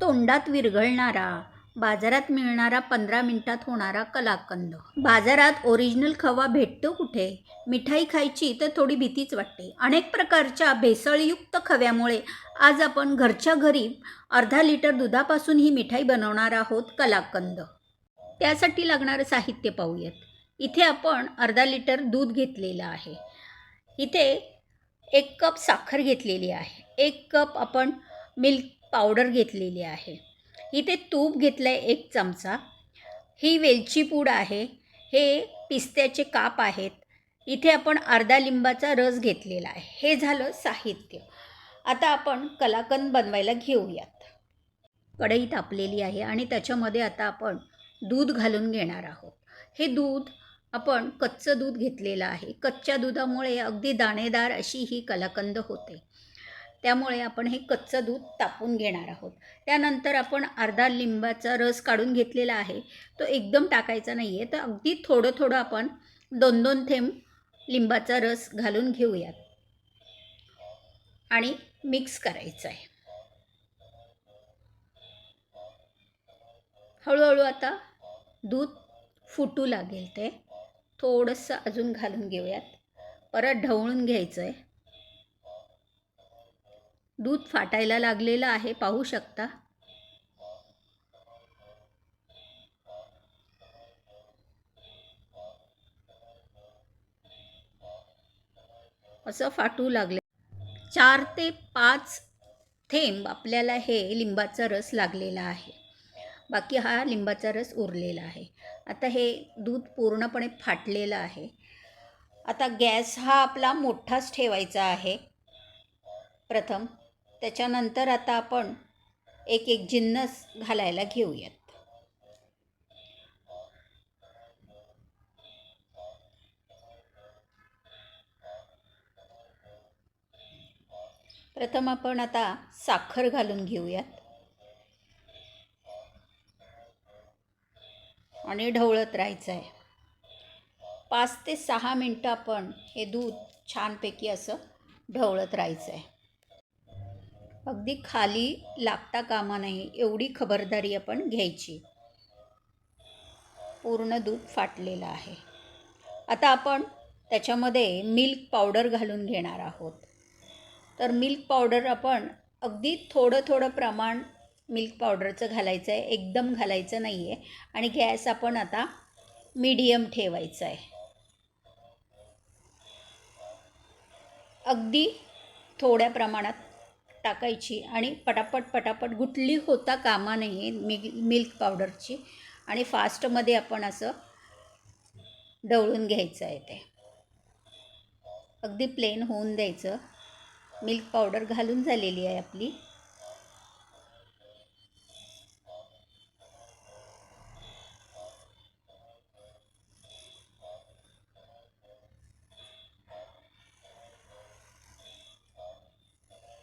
तोंडात विरघळणारा, बाजारात मिळणारा 15 मिनिटात होणारा कलाकंद. बाजारात ओरिजिनल खवा भेटतो कुठे? मिठाई खायची तर थोडी भीतीच वाटते. अनेक प्रकारच्या भेसळयुक्त खव्यामुळे आज आपण घरच्या घरी अर्धा लिटर दुधापासून ही मिठाई बनवणार आहोत, कलाकंद. त्यासाठी लागणारं साहित्य पाहूयात. इथे आपण अर्धा लिटर दूध घेतलेलं आहे. इथे 1 कप साखर घेतलेली आहे. 1 कप आपण मिल्क पावडर घेतलेली आहे. इथे तूप घेतलं आहे 1 चमचा. ही वेलची पूड आहे. हे पिस्त्याचे काप आहेत. इथे आपण अर्धा लिंबाचा रस घेतलेला आहे. हे झालं साहित्य. आता आपण कलाकंद बनवायला घेऊयात. कढई तापलेली आहे आणि त्याच्यामध्ये आता आपण दूध घालून घेणार आहोत. हे दूध आपण कच्चं दूध घेतलेलं आहे. कच्च्या दुधामुळे अगदी दाणेदार अशी ही कलाकंद होते. त्यामुळे आपण हे कच्चं दूध तापून घेणार आहोत. त्यानंतर आपण अर्धा लिंबाचा रस काढून घेतलेला आहे. तो एकदम टाकायचा नाही आहे, तर अगदी थोडं थोडं आपण 2-2 थेंब लिंबाचा रस घालून घेऊयात आणि मिक्स करायचं आहे. हळूहळू आता दूध फुटू लागेल. ते थोडंसं अजून घालून घेऊयात. परत ढवळून घ्यायचं आहे. दूध फाटायला लागलेलं आहे, पाहू शकता. असं फाटू लागले. 4 ते 5 थेंब आपल्याला हे लिंबाचा रस लागलेला आहे. बाकी हा लिंबाचा रस उरलेला आहे. आता हे दूध पूर्णपणे फाटलेलं आहे. आता गॅस हा आपला मोठाच ठेवायचा आहे प्रथम. त्याच्यानंतर आता आपण एक एक जिन्नस घालायला घेऊयात. प्रथम आपण आता साखर घालून घेऊयात आणि ढवळत राहायचं आहे. 5 ते 6 मिनटं आपण हे दूध छानपैकी असं ढवळत राहायचं आहे. अगदी खाली लागता कामा नये एवढी खबरदारी आपण घ्यायची. पूर्ण दूध फाटलेलं आहे. आता आपण त्याच्यामध्ये मिल्क पावडर घालून घेणार आहोत. तर मिल्क पावडर आपण अगदी थोडं थोडं प्रमाण मिल्क पावडरचं घालायचं आहे, एकदम घालायचं नाही आहे. आणि गॅस आपण आता मीडियम ठेवायचा आहे. अगदी थोड्या प्रमाणात टाकायची आणि पटापट गुटली होता कामा नये मिल्क पावडरची. आणि फास्टमध्ये आपण असं ढवळून घ्यायचं आहे. ते अगदी प्लेन होऊन द्यायचं. मिल्क पावडर घालून झालेली आहे आपली.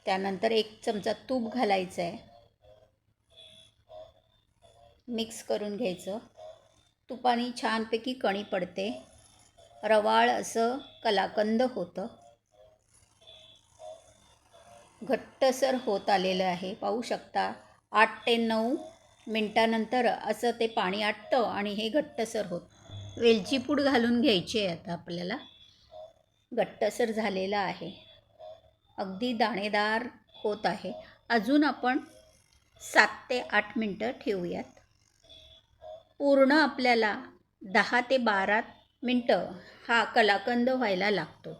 त्यानंतर 1 चमचा तूप घालायचं आहे. मिक्स करून घ्यायचं. तुपाने छानपैकी कणी पडते. रवाळ असं कलाकंद होतं. घट्टसर होत आलेलं आहे, पाहू शकता. 8 ते 9 मिनटानंतर असं ते पाणी आटतं आणि हे घट्टसर होतं. वेलची पूड घालून घ्यायची आहे आता आपल्याला. घट्टसर झालेलं आहे. अगदी दाणेदार होत आहे. अजून आपण 7 ते 8 मिनटं ठेवूयात. पूर्ण आपल्याला 10 ते 12 मिनटं हा कलाकंद व्हायला लागतो.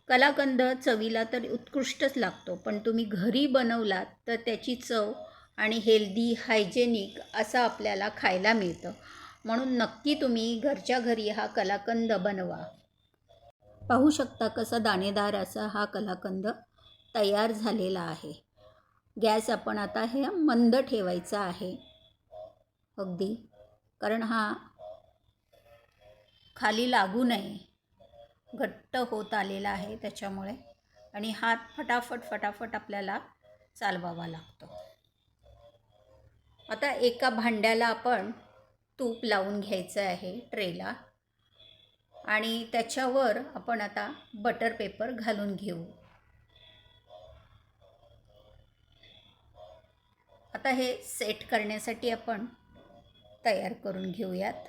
कलाकंद चवीला तर उत्कृष्टच लागतो, पण तुम्ही घरी बनवलात तर त्याची चव आणि हेल्दी हायजेनिक असं आपल्याला खायला मिळतं. म्हणून नक्की तुम्ही घरच्या घरी हा कलाकंद बनवा. पाहू शकता कसा दाणेदार असा हा कलाकंद तयार झालेला आहे. गॅस आपण आता हे मंद ठेवायचा आहे अगदी, कारण हा खाली लागू नये. घट्ट होत आलेला आहे त्याच्यामुळे. आणि हात फटाफट आपल्याला चालवावा लागतो. आता एका भांड्याला आपण तूप लावून घ्यायचं आहे ट्रेला. आणि त्याच्यावर आपण आता बटर पेपर घालून घेऊ. आता हे सेट करण्यासाठी आपण तयार करून घेऊयात.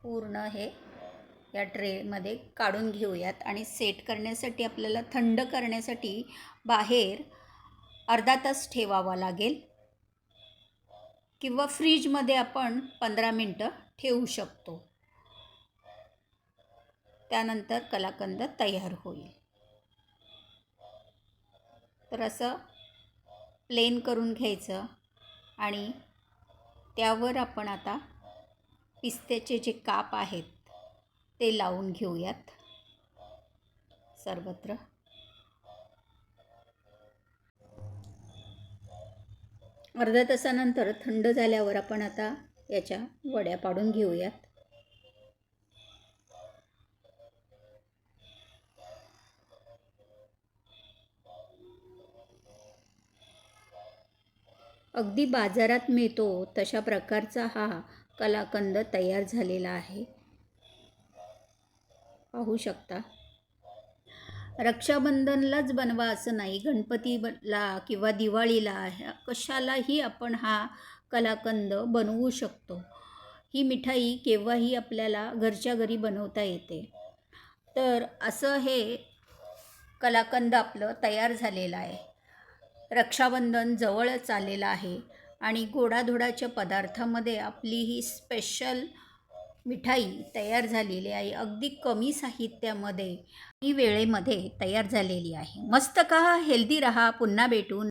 पूर्ण हे या ट्रेमध्ये काढून घेऊयात आणि सेट करण्यासाठी आपल्याला थंड करण्यासाठी बाहेर अर्धा तास ठेवावा लागेल किंवा फ्रीजमध्ये आपण 15 मिनटं ठेवू शकतो. त्यानंतर कलाकंद तयार होईल. तर असं प्लेन करून घ्यायचं आणि त्यावर आपण आता पिस्त्याचे जे काप आहेत ते लावून घेऊयात सर्वत्र. अर्ध्या तासानंतर थंड झाल्यावर आपण आता याच्या वड्या पाडून घेऊयात. अगदी बाजारात मिळतो तशा प्रकारचा हा कलाकंद तयार झालेला आहे. पाहू शकता. रक्षाबंधनलाच बनवा असं नाही, गणपतीला किंवा दिवाळीला कशालाही आपण हा कलाकंद बनवू शकतो. ही मिठाई केव्हाही आपल्याला घरच्या घरी बनवता येते. तर असं हे कलाकंद आपलं तयार झालेलं आहे. रक्षाबंधन जवळच आलेलं आहे आणि गोडाधोडाच्या पदार्थामध्ये आपली ही स्पेशल मिठाई तयार झालेली आहे. अगदी कमी साहित्यामध्ये ही वेळेमध्ये तयार झालेली आहे. मस्त खा, हेल्दी रहा. पुन्हा भेटू.